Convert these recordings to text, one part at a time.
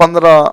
15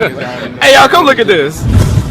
Hey, y'all come look at this.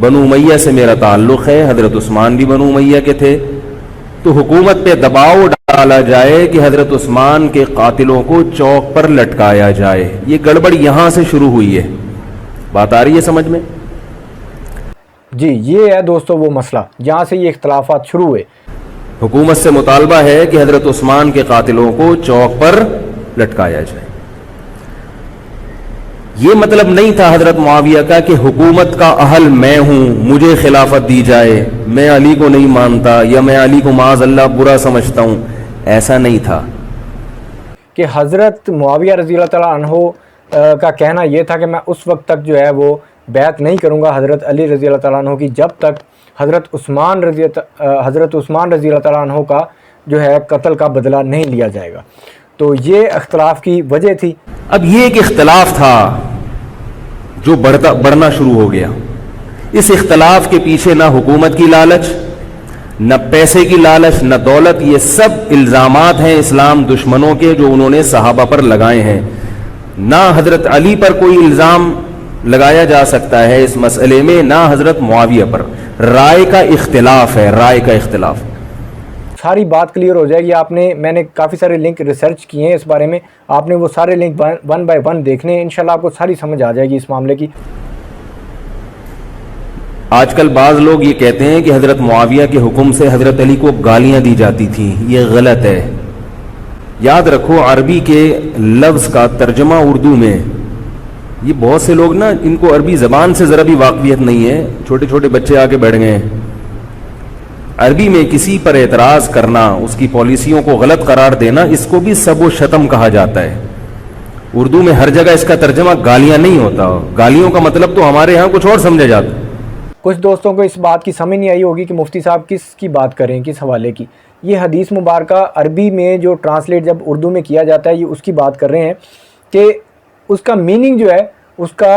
بنو امیہ سے میرا تعلق ہے، حضرت عثمان بھی بنو امیہ کے تھے، تو حکومت پہ دباؤ ڈالا جائے کہ حضرت عثمان کے قاتلوں کو چوک پر لٹکایا جائے. یہ گڑبڑ یہاں سے شروع ہوئی ہے. بات آ رہی ہے سمجھ میں؟ جی یہ ہے دوستو وہ مسئلہ جہاں سے یہ اختلافات شروع ہوئے. حکومت سے مطالبہ ہے کہ حضرت عثمان کے قاتلوں کو چوک پر لٹکایا جائے. یہ مطلب نہیں تھا حضرت معاویہ کا کہ حکومت کا اہل میں ہوں، مجھے خلافت دی جائے، میں علی کو نہیں مانتا یا میں علی کو معاذ اللہ برا سمجھتا ہوں. ایسا نہیں تھا کہ حضرت معاویہ رضی اللہ تعالیٰ عنہ کا کہنا یہ تھا کہ میں اس وقت تک جو ہے وہ بیعت نہیں کروں گا حضرت علی رضی اللہ تعالیٰ عنہ کی جب تک حضرت عثمان رضی اللہ تعالیٰ عنہ کا جو ہے قتل کا بدلہ نہیں لیا جائے گا. تو یہ اختلاف کی وجہ تھی. اب یہ ایک اختلاف تھا جو بڑھنا شروع ہو گیا. اس اختلاف کے پیچھے نہ حکومت کی لالچ، نہ پیسے کی لالچ، نہ دولت. یہ سب الزامات ہیں اسلام دشمنوں کے جو انہوں نے صحابہ پر لگائے ہیں. نہ حضرت علی پر کوئی الزام لگایا جا سکتا ہے اس مسئلے میں، نہ حضرت معاویہ پر. رائے کا اختلاف ہے، رائے کا اختلاف. ساری بات کلیئر ہو جائے گی. میں نے کافی سارے لنک ریسرچ کیے ہیں اس بارے میں، آپ نے وہ سارے لنک ون بائی ون دیکھنے ہیں. انشاءاللہ آپ کو ساری سمجھ آ جائے گی اس معاملے کی. آج کل بعض لوگ یہ کہتے ہیں کہ حضرت معاویہ کے حکم سے حضرت علی کو گالیاں دی جاتی تھیں. یہ غلط ہے. یاد رکھو عربی کے لفظ کا ترجمہ اردو میں، یہ بہت سے لوگ نا ان کو عربی زبان سے ذرا بھی واقفیت نہیں ہے. چھوٹے چھوٹے بچے آ کے بیٹھ گئے ہیں. عربی میں کسی پر اعتراض کرنا، اس کی پالیسیوں کو غلط قرار دینا، اس کو بھی سب و شتم کہا جاتا ہے. اردو میں ہر جگہ اس کا ترجمہ گالیاں نہیں ہوتا. گالیوں کا مطلب تو ہمارے ہاں کچھ اور سمجھا جاتا. کچھ دوستوں کو اس بات کی سمجھ نہیں آئی ہوگی کہ مفتی صاحب کس کی بات کریں، کس حوالے کی. یہ حدیث مبارکہ عربی میں جو ٹرانسلیٹ جب اردو میں کیا جاتا ہے، یہ اس کی بات کر رہے ہیں کہ اس کا میننگ جو ہے، اس کا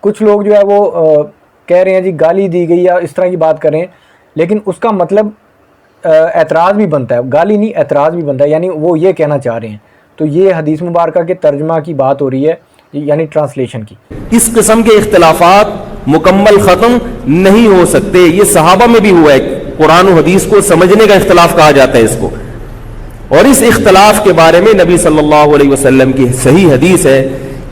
کچھ لوگ جو ہے وہ کہہ رہے ہیں جی گالی دی گئی یا اس طرح کی بات کر رہے ہیں، لیکن اس کا مطلب اعتراض بھی بنتا ہے. گالی نہیں، اعتراض بھی بنتا ہے. یعنی وہ یہ کہنا چاہ رہے ہیں. تو یہ حدیث مبارکہ کے ترجمہ کی بات ہو رہی ہے، یعنی ٹرانسلیشن کی. اس قسم کے اختلافات مکمل ختم نہیں ہو سکتے. یہ صحابہ میں بھی ہوا ہے. قرآن و حدیث کو سمجھنے کا اختلاف کہا جاتا ہے اس کو. اور اس اختلاف کے بارے میں نبی صلی اللہ علیہ وسلم کی صحیح حدیث ہے،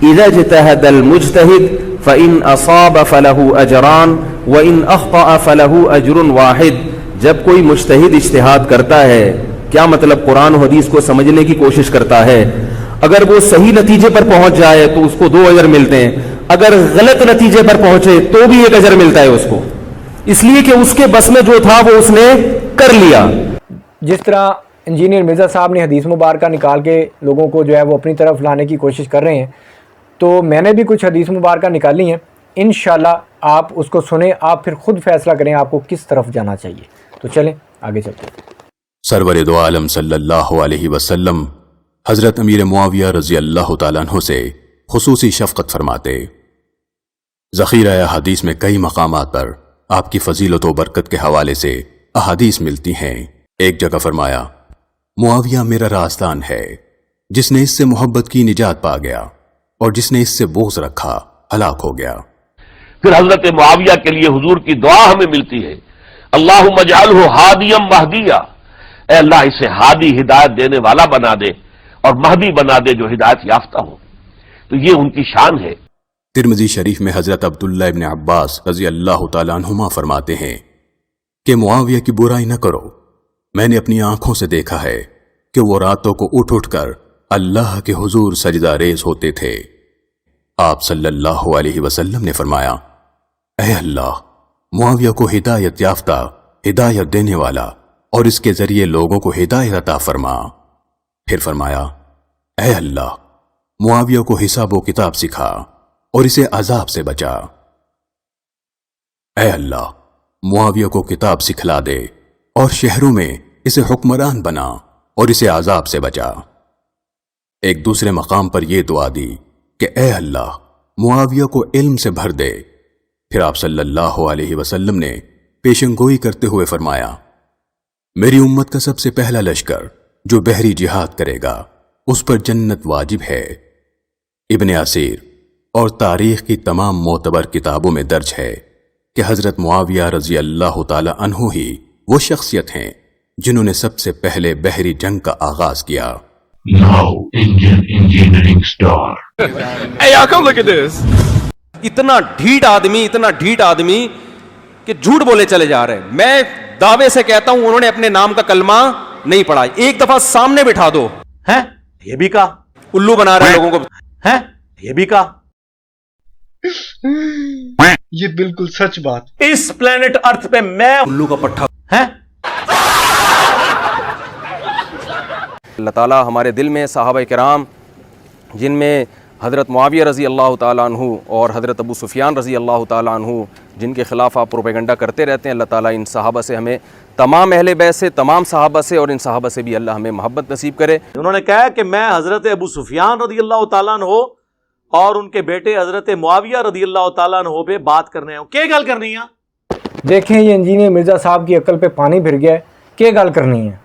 اذا اجتہد المجتہد فإن اصاب فلہ اجران وإن اخطأ فلہ اجر واحد. جب کوئی مجتہد اجتہاد کرتا ہے، کیا مطلب قرآن و حدیث کو سمجھنے کی کوشش کرتا ہے، اگر وہ صحیح نتیجے پر پہنچ جائے تو اس کو 2 اجر ملتے ہیں، اگر غلط نتیجے پر پہنچے تو بھی 1 اجر ملتا ہے اس کو، اس لیے کہ اس کے بس میں جو تھا وہ اس نے کر لیا. جس طرح انجینئر مرزا صاحب نے حدیث مبارکہ نکال کے لوگوں کو جو ہے وہ اپنی طرف لانے کی کوشش کر رہے ہیں، تو میں نے بھی کچھ حدیث مبارکہ نکالی ہیں. انشاءاللہ آپ اس کو سنیں، آپ پھر خود فیصلہ کریں آپ کو کس طرف جانا چاہیے. تو چلیں آگے چلتے ہیں. سرور دو عالم صلی اللہ علیہ وسلم حضرت امیر معاویہ رضی اللہ تعالیٰ عنہ سے خصوصی شفقت فرماتے. ذخیرہ احادیث میں کئی مقامات پر آپ کی فضیلت و برکت کے حوالے سے احادیث ملتی ہیں. ایک جگہ فرمایا، معاویہ میرا رازدان ہے، جس نے اس سے محبت کی نجات پا گیا اور جس نے اس سے بغض رکھا ہلاک ہو گیا. پھر حضرت معاویہ کے لیے حضور کی دعا ہمیں ملتی ہے، اللہم اجعلہ ہادیا مہدیا، اے اللہ اسے ہادی ہدایت دینے والا بنا دے اور مہدی بنا دے جو ہدایت یافتہ ہو. تو یہ ان کی شان ہے. ترمذی شریف میں حضرت عبداللہ ابن عباس رضی اللہ تعالیٰ عنہما فرماتے ہیں کہ معاویہ کی برائی نہ کرو، میں نے اپنی آنکھوں سے دیکھا ہے کہ وہ راتوں کو اٹھ اٹھ کر اللہ کے حضور سجدہ ریز ہوتے تھے. آپ صلی اللہ علیہ وسلم نے فرمایا، اے اللہ معاویہ کو ہدایت یافتہ، ہدایت دینے والا اور اس کے ذریعے لوگوں کو ہدایت عطا فرما. پھر فرمایا، اے اللہ معاویہ کو حساب و کتاب سکھا اور اسے عذاب سے بچا. اے اللہ معاویہ کو کتاب سکھلا دے اور شہروں میں اسے حکمران بنا اور اسے عذاب سے بچا. ایک دوسرے مقام پر یہ دعا دی کہ اے اللہ معاویہ کو علم سے بھر دے. پھر آپ صلی اللہ علیہ وسلم نے پیشن گوئی کرتے ہوئے فرمایا، میری امت کا سب سے پہلا لشکر جو بحری جہاد کرے گا اس پر جنت واجب ہے. ابن اسیر اور تاریخ کی تمام معتبر کتابوں میں درج ہے کہ حضرت معاویہ رضی اللہ تعالی عنہ ہی وہ شخصیت ہیں جنہوں نے سب سے پہلے بحری جنگ کا آغاز کیا۔ Now Indian engineering star. Hey, y'all, come look at this. اتنا ڈھیٹ آدمی کہ جھوٹ بولے چلے جا رہے ہیں۔ میں دعوے سے کہتا ہوں انہوں نے اپنے نام کا کلمہ نہیں پڑھا۔ ایک دفعہ سامنے بٹھا دو۔ ہیں یہ بھی کہا، الو بنا رہے ہیں لوگوں کو۔ ہیں یہ بھی کہا۔ یہ بالکل سچ بات۔ اس پلانٹ ارتھ پہ میں الو کا پٹھا۔ ہیں اللہ تعالیٰ ہمارے دل میں صحابہ کرام جن میں حضرت معاویہ رضی اللہ تعالیٰ عنہ اور حضرت ابو سفیان رضی اللہ تعالیٰ عنہ جن کے خلاف آپ پروپیگنڈا کرتے رہتے ہیں، اللہ تعالیٰ ان صحابہ سے ہمیں، تمام اہل بیت سے، تمام صحابہ سے اور ان صحابہ سے بھی اللہ ہمیں محبت نصیب کرے۔ انہوں نے کہا کہ میں حضرت ابو سفیان رضی اللہ تعالیٰ عنہ اور ان کے بیٹے حضرت معاویہ رضی اللہ تعالیٰ عنہ پہ بات کرنے ہیں۔ کیا گل کرنی ہے؟ دیکھیں یہ انجینئر مرزا صاحب کی عقل پہ پانی پھر گیا ہے، کیا گل کرنی ہے؟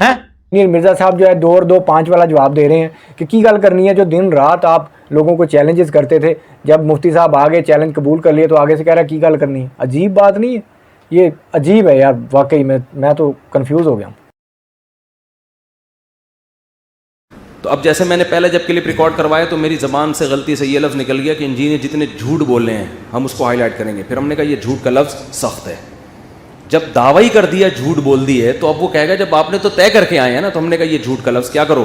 ہیں انجینئر مرزا صاحب جو ہے 2 اور 2 5 والا جواب دے رہے ہیں کہ کی گل کرنی ہے، جو دن رات آپ لوگوں کو چیلنجز کرتے تھے، جب مفتی صاحب آگے چیلنج قبول کر لیے تو آگے سے کہہ رہا ہے کی گل کرنی ہے۔ عجیب بات نہیں ہے؟ یہ عجیب ہے یار، واقعی میں تو کنفیوز ہو گیا ہوں۔ تو اب جیسے میں نے پہلے جب کلپ ریکارڈ کروایا تو میری زبان سے غلطی سے یہ لفظ نکل گیا کہ انجینئر جتنے جھوٹ بول رہے ہیں ہم اس کو ہائی لائٹ کریں گے۔ پھر ہم نے کہا یہ جھوٹ کا لفظ سخت ہے۔ جب دعوی کر دیا جھوٹ بول دی ہے تو اب وہ کہے گا جب آپ نے تو طے کر کے آئے ہیں نا، تو ہم نے کہا یہ جھوٹ کا لفظ کیا کرو،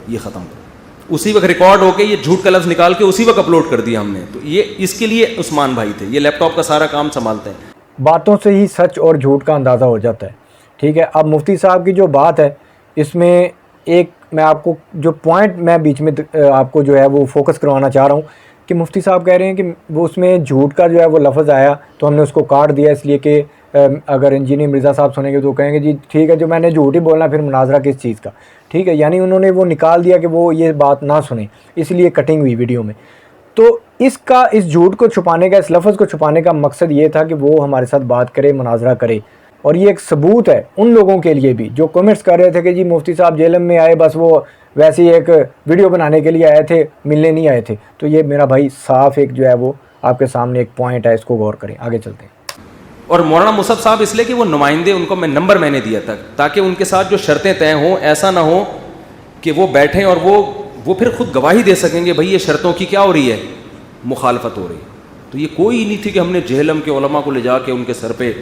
یہ ختم کرو۔ اسی وقت ریکارڈ ہو کے یہ جھوٹ کا لفظ نکال کے اسی وقت اپلوڈ کر دیا ہم نے۔ تو یہ اس کے لیے عثمان بھائی تھے، یہ لیپ ٹاپ کا سارا کام سنبھالتے ہیں۔ باتوں سے ہی سچ اور جھوٹ کا اندازہ ہو جاتا ہے، ٹھیک ہے۔ اب مفتی صاحب کی جو بات ہے اس میں ایک میں آپ کو جو پوائنٹ میں بیچ میں آپ کو جو ہے وہ فوکس کروانا چاہ رہا ہوں کہ مفتی صاحب کہہ رہے ہیں کہ وہ اس میں جھوٹ کا جو ہے وہ لفظ آیا تو ہم نے اس کو کاٹ دیا اس لیے کہ اگر انجینئر مرزا صاحب سنیں گے تو کہیں گے جی ٹھیک ہے جو میں نے جھوٹ ہی بولنا پھر مناظرہ کس چیز کا، ٹھیک ہے۔ یعنی انہوں نے وہ نکال دیا کہ وہ یہ بات نہ سنیں، اس لیے کٹنگ ہوئی ویڈیو میں۔ تو اس جھوٹ کو چھپانے کا، اس لفظ کو چھپانے کا مقصد یہ تھا کہ وہ ہمارے ساتھ بات کرے، مناظرہ کرے۔ اور یہ ایک ثبوت ہے ان لوگوں کے لیے بھی جو کمنٹس کر رہے تھے کہ جی مفتی صاحب جیلم میں آئے بس وہ ویسے ہی ایک ویڈیو بنانے کے لیے آئے تھے، ملنے نہیں آئے تھے۔ تو یہ میرا بھائی صاف ایک جو ہے وہ آپ کے سامنے ایک پوائنٹ ہے، اس کو غور کریں۔ آگے چلتے ہیں۔ اور مولانا مصعب صاحب اس لیے کہ وہ نمائندے، ان کو نمبر میں نے دیا تھا تاکہ ان کے ساتھ جو شرطیں طے ہوں ایسا نہ ہو کہ وہ بیٹھیں اور وہ پھر خود گواہی دے سکیں گے بھائی یہ شرطوں کی کیا ہو رہی ہے، مخالفت ہو رہی ہے۔ تو یہ کوئی نہیں تھی کہ ہم نے جہلم کے علماء کو لے جا کے ان کے سر پہ۔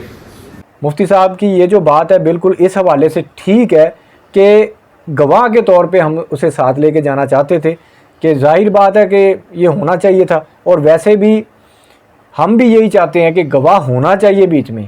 مفتی صاحب کی یہ جو بات ہے بالکل اس حوالے سے ٹھیک ہے کہ گواہ کے طور پہ ہم اسے ساتھ لے کے جانا چاہتے تھے کہ ظاہر بات ہے کہ یہ ہونا چاہیے تھا، اور ویسے بھی ہم بھی یہی چاہتے ہیں کہ گواہ ہونا چاہیے بیچ میں،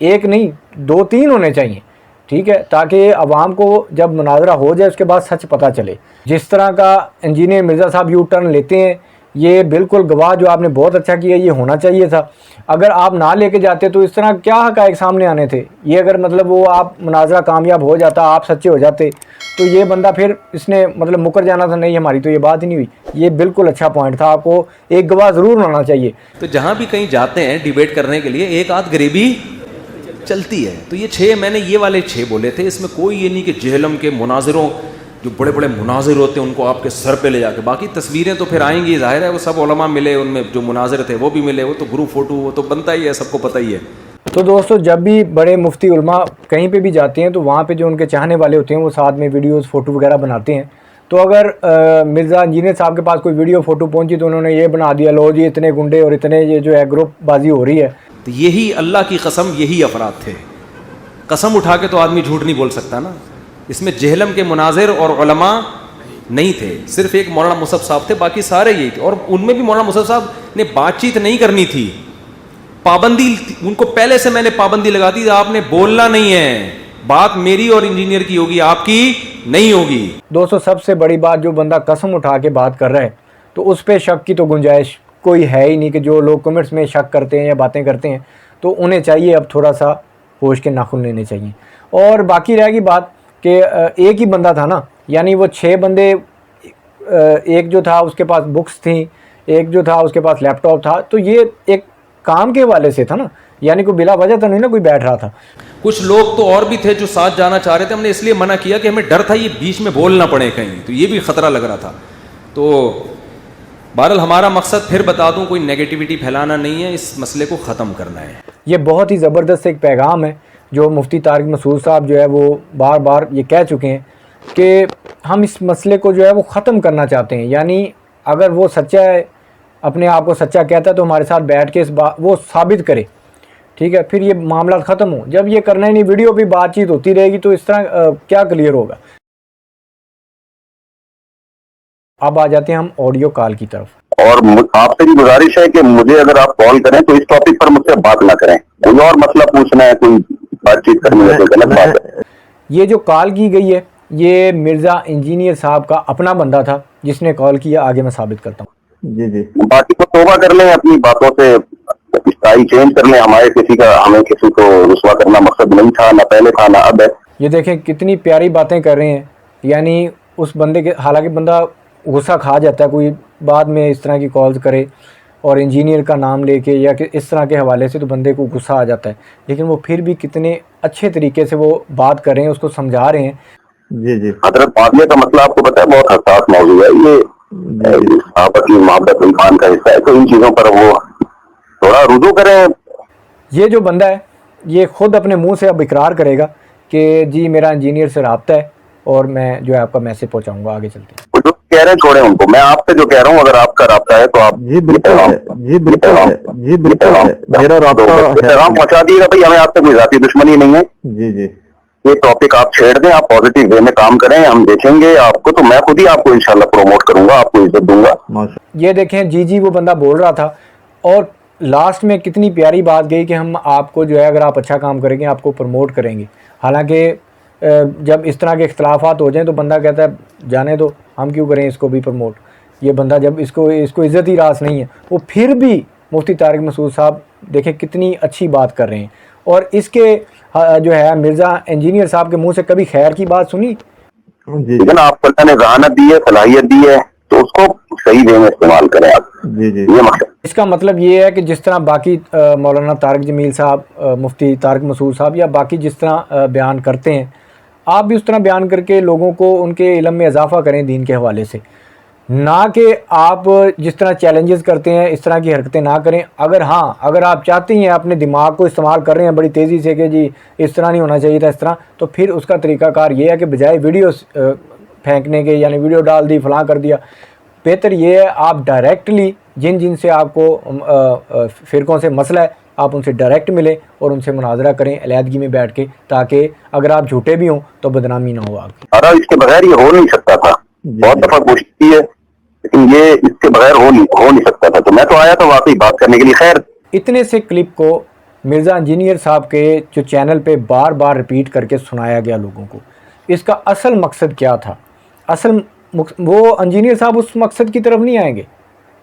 ایک نہیں 2 3 ہونے چاہیے، ٹھیک ہے، تاکہ عوام کو جب مناظرہ ہو جائے اس کے بعد سچ پتہ چلے۔ جس طرح کا انجینئر مرزا صاحب یو ٹرن لیتے ہیں، یہ بالکل گواہ جو آپ نے بہت اچھا کیا، یہ ہونا چاہیے تھا۔ اگر آپ نہ لے کے جاتے تو اس طرح کیا حقائق سامنے آنے تھے؟ یہ اگر مطلب وہ آپ مناظرہ کامیاب ہو جاتا، آپ سچے ہو جاتے تو یہ بندہ پھر اس نے مطلب مکر جانا تھا، نہیں ہماری تو یہ بات ہی نہیں ہوئی۔ یہ بالکل اچھا پوائنٹ تھا، آپ کو ایک گواہ ضرور ہونا چاہیے۔ تو جہاں بھی کہیں جاتے ہیں ڈیبیٹ کرنے کے لیے ایک آدھ غریبی چلتی ہے۔ تو یہ 6 میں نے یہ والے 6 بولے تھے، اس میں کوئی یہ نہیں کہ جہلم کے مناظروں جو بڑے بڑے مناظر ہوتے ہیں ان کو آپ کے سر پہ لے جا کے، باقی تصویریں تو پھر آئیں گی، ظاہر ہے وہ سب علماء ملے، ان میں جو مناظر تھے وہ بھی ملے، وہ تو گروپ فوٹو وہ تو بنتا ہی ہے، سب کو پتہ ہی ہے۔ تو دوستو جب بھی بڑے مفتی علماء کہیں پہ بھی جاتے ہیں تو وہاں پہ جو ان کے چاہنے والے ہوتے ہیں وہ ساتھ میں ویڈیوز فوٹو وغیرہ بناتے ہیں۔ تو اگر مرزا انجینئر صاحب کے پاس کوئی ویڈیو فوٹو پہنچی تو انہوں نے یہ بنا دیا، لو جی اتنے گنڈے اور اتنے یہ جو ہے گروپ بازی ہو رہی ہے۔ تو یہی اللہ کی قسم یہی افراد تھے، قسم اٹھا کے تو آدمی جھوٹ نہیں بول سکتا نا۔ اس میں جہلم کے مناظر اور علماء نہیں تھے، صرف ایک مولانا مصعب صاحب تھے، باقی سارے یہی تھے۔ اور ان میں بھی مولانا مصعب صاحب نے بات چیت نہیں کرنی تھی، پابندی ان کو پہلے سے میں نے پابندی لگا دی، آپ نے بولنا نہیں ہے، بات میری اور انجینئر کی ہوگی، آپ کی نہیں ہوگی۔ دوستو سب سے بڑی بات، جو بندہ قسم اٹھا کے بات کر رہا ہے تو اس پہ شک کی تو گنجائش کوئی ہے ہی نہیں، کہ جو لوگ کمنٹس میں شک کرتے ہیں یا باتیں کرتے ہیں تو انہیں چاہیے اب تھوڑا سا ہوش کے ناخن لینے چاہیے۔ اور باقی رہ گئی بات کہ ایک ہی بندہ تھا نا، یعنی وہ 6 بندے، ایک جو تھا اس کے پاس بکس تھیں، ایک جو تھا اس کے پاس لیپ ٹاپ تھا، تو یہ ایک کام کے حوالے سے تھا نا، یعنی کوئی بلا وجہ تو نہیں نا کوئی بیٹھ رہا تھا۔ کچھ لوگ تو اور بھی تھے جو ساتھ جانا چاہ رہے تھے، ہم نے اس لیے منع کیا کہ ہمیں ڈر تھا یہ بیچ میں بول نہ پڑے کہیں، تو یہ بھی خطرہ لگ رہا تھا۔ تو بہرحال ہمارا مقصد پھر بتا دوں کوئی نیگیٹیوٹی پھیلانا نہیں ہے، اس مسئلے کو ختم کرنا ہے. یہ بہت ہی زبردست ایک پیغام ہے جو مفتی طارق مسعود صاحب جو ہے وہ بار بار یہ کہہ چکے ہیں کہ ہم اس مسئلے کو جو ہے وہ ختم کرنا چاہتے ہیں. یعنی اگر وہ سچا ہے، اپنے آپ کو سچا کہتا ہے، تو ہمارے ساتھ بیٹھ کے وہ ثابت کرے، ٹھیک ہے، پھر یہ معاملات ختم ہوں. جب یہ کرنا ہی نہیں، ویڈیو پہ بات چیت ہوتی رہے گی تو اس طرح کیا کلیئر ہوگا. اب آ جاتے ہیں ہم آڈیو کال کی طرف. اور آپ سے بھی گزارش ہے کہ مجھے اگر آپ کال کریں تو اس ٹاپک پر مجھ سے بات نہ کریں، کوئی اور مسئلہ پوچھنا ہے، کوئی بات چیت کرنی ہے تو غلط بات ہے. یہ جو کال کی گئی ہے یہ مرزا انجینئر صاحب کا اپنا بندہ تھا جس نے کال کیا. آگے میں ثابت کرتا ہوں. جی باقی کو توبہ کر لیں، اپنی باتوں سے اسٹائل چینج کر لیں. ہمیں کسی کو رسوا کرنا مقصد نہیں تھا، نہ پہلے تھا نہ اب ہے. یہ دیکھیں کتنی پیاری باتیں کر رہے ہیں. یعنی اس بندے کے، حالانکہ بندہ غصہ کھا جاتا ہے کوئی بعد میں اس طرح کی کالز کرے اور انجینئر کا نام لے کے یا کہ اس طرح کے حوالے سے، تو بندے کو غصہ آ جاتا ہے. لیکن وہ پھر بھی کتنے اچھے طریقے سے وہ بات کر رہے ہیں، اس کو سمجھا رہے ہیں. جی حضرت معاویہ کا مسئلہ آپ کو پتہ ہے بہت حساس موضوع ہے. یہ صحابہ کی محبت ایمان کا حصہ ہے، تو ان چیزوں پر وہ تھوڑا رجوع کریں. یہ جو بندہ ہے یہ خود اپنے منہ سے اب اقرار کرے گا کہ جی میرا انجینئر سے رابطہ ہے اور میں جو ہے آپ کا میسج پہنچاؤں گا. آگے چلتے ہیں. جو کہہ رہے ہیں چھوڑیں ان کو. میں آپ سے جو کہہ رہا ہوں، اگر آپ کا رابطہ ہے تو آپ میرا رابطہ پیغام پہنچا دیے گا. بھائی ہمیں آپ سے کوئی ذاتی دشمنی نہیں ہے. جی یہ ٹاپک آپ چھیڑ دیں، آپ پازیٹیو وے میں کام کریں، ہم دیکھیں گے آپ کو. تو میں خود ہی آپ کو انشاءاللہ پروموٹ کروں گا، آپ کو عزت دوں گا. یہ دیکھیں جی وہ بندہ بول رہا تھا اور لاسٹ میں کتنی پیاری بات گئی کہ ہم آپ کو جو ہے اگر آپ اچھا کام کریں گے آپ کو پروموٹ کریں گے. حالانکہ جب اس طرح کے اختلافات ہو جائیں تو بندہ کہتا ہے جانے دو، ہم کیوں کریں اس کو بھی پروموٹ. یہ بندہ جب اس کو عزت ہی راس نہیں ہے، وہ پھر بھی مفتی طارق مسعود صاحب دیکھیں کتنی اچھی بات کر رہے ہیں. اور اس کے جو ہے مرزا انجینئر صاحب کے منہ سے کبھی خیر کی بات سنی؟ لیکن آپ کو اللہ نے ذہانت دی ہے، صلاحیت دی ہے، تو اس کو صحیح وے میں استعمال کریں آپ. یہ مقصد. اس کا مطلب یہ ہے کہ جس طرح باقی مولانا طارق جمیل صاحب، مفتی طارق مسعود صاحب یا باقی جس طرح بیان کرتے ہیں، آپ بھی اس طرح بیان کر کے لوگوں کو ان کے علم میں اضافہ کریں دین کے حوالے سے. نہ کہ آپ جس طرح چیلنجز کرتے ہیں اس طرح کی حرکتیں نہ کریں. اگر آپ چاہتے ہیں اپنے دماغ کو استعمال کر رہے ہیں بڑی تیزی سے کہ جی اس طرح نہیں ہونا چاہیے تھا اس طرح، تو پھر اس کا طریقہ کار یہ ہے کہ بجائے ویڈیو پھینکنے کے، یعنی ویڈیو ڈال دی فلاں کر دیا، بہتر یہ ہے آپ ڈائریکٹلی جن سے آپ کو فرقوں سے مسئلہ ہے آپ ان سے ڈائریکٹ ملیں اور ان سے مناظرہ کریں علیحدگی میں بیٹھ کے، تاکہ اگر آپ جھوٹے بھی ہوں تو بدنامی نہ ہو. آپ کی اس کے بغیر یہ ہو نہیں سکتا تھا. بہت دفعہ کوشش کی ہے لیکن یہ اس کے بغیر ہو نہیں سکتا تھا. تو میں تو آیا تھا واقعی بات کرنے کے لیے. خیر، اتنے سے کلپ کو مرزا انجینئر صاحب کے جو چینل پہ بار بار ریپیٹ کر کے سنایا گیا لوگوں کو. اس کا اصل مقصد کیا تھا؟ وہ انجینئر صاحب اس مقصد کی طرف نہیں آئیں گے،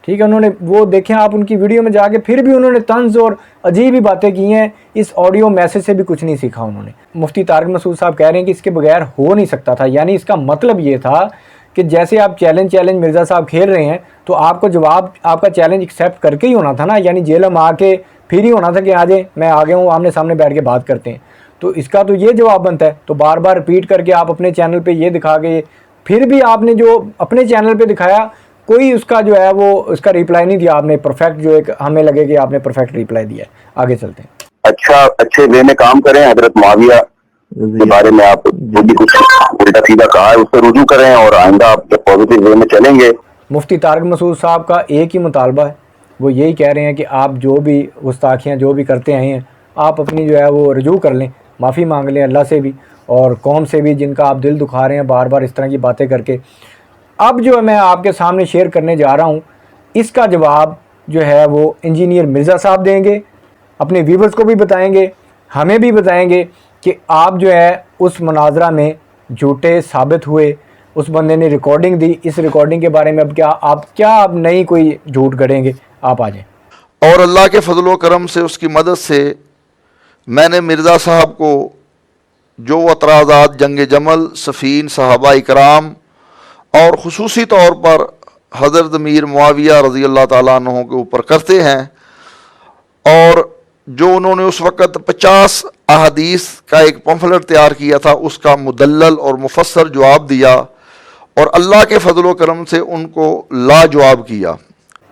ٹھیک ہے. انہوں نے وہ دیکھیں آپ ان کی ویڈیو میں جا کے، پھر بھی انہوں نے طنز اور عجیب ہی باتیں کی ہیں. اس آڈیو میسج سے بھی کچھ نہیں سیکھا انہوں نے. مفتی طارق مسعود صاحب کہہ رہے ہیں کہ اس کے بغیر ہو نہیں سکتا تھا. یعنی اس کا مطلب یہ تھا کہ جیسے آپ چیلنج مرزا صاحب کھیل رہے ہیں تو آپ کو جواب آپ کا چیلنج ایکسیپٹ کر کے ہی ہونا تھا نا. یعنی جیلم آ کے پھر ہی ہونا تھا کہ آ جائیں میں آ گیا ہوں، آمنے سامنے بیٹھ کے بات کرتے ہیں. تو اس کا تو یہ جواب بنتا ہے. تو بار بار ریپیٹ کر کے آپ اپنے چینل پہ یہ دکھا کے، پھر بھی آپ نے جو اپنے چینل پہ دکھایا کوئی اس کا جو ہے وہ اس کا ریپلائی نہیں دیا آپ نے پرفیکٹ، جو ایک ہمیں لگے کہ آپ نے پرفیکٹ ریپلائی دیا ہے. آگے چلتے ہیں. اچھے وے میں کام کریں. حضرت معاویہ کے بارے میں آپ جو بھی کچھ الٹا سیدھا کہا ہے اس سے رجوع کریں اور آئندہ آپ جب پازیٹیو وے میں چلیں گے. مفتی طارق مسعود صاحب کا ایک ہی مطالبہ ہے، وہ یہی کہہ رہے ہیں کہ آپ جو بھی گستاخیاں جو بھی کرتے آئے ہیں آپ اپنی جو ہے وہ رجوع کر لیں، معافی مانگ لیں اللہ سے بھی اور قوم سے بھی جن کا آپ دل دکھا رہے ہیں بار بار اس طرح کی باتیں کر کے. اب جو میں آپ کے سامنے شیئر کرنے جا رہا ہوں اس کا جواب جو ہے وہ انجینئر مرزا صاحب دیں گے، اپنے ویورز کو بھی بتائیں گے، ہمیں بھی بتائیں گے کہ آپ جو ہے اس مناظرہ میں جھوٹے ثابت ہوئے. اس بندے نے ریکارڈنگ دی، اس ریکارڈنگ کے بارے میں اب کیا نئی کوئی جھوٹ گڑیں گے. آپ آ جائیں. اور اللہ کے فضل و کرم سے اس کی مدد سے میں نے مرزا صاحب کو جو اعتراضات جنگ جمل، صفین، صحابہ اکرام اور خصوصی طور پر حضرت امیر معاویہ رضی اللہ تعالیٰ عنہ کے اوپر کرتے ہیں، اور جو انہوں نے اس وقت 50 احادیث کا ایک پمفلٹ تیار کیا تھا اس کا مدلل اور مفسر جواب دیا، اور اللہ کے فضل و کرم سے ان کو لا جواب کیا.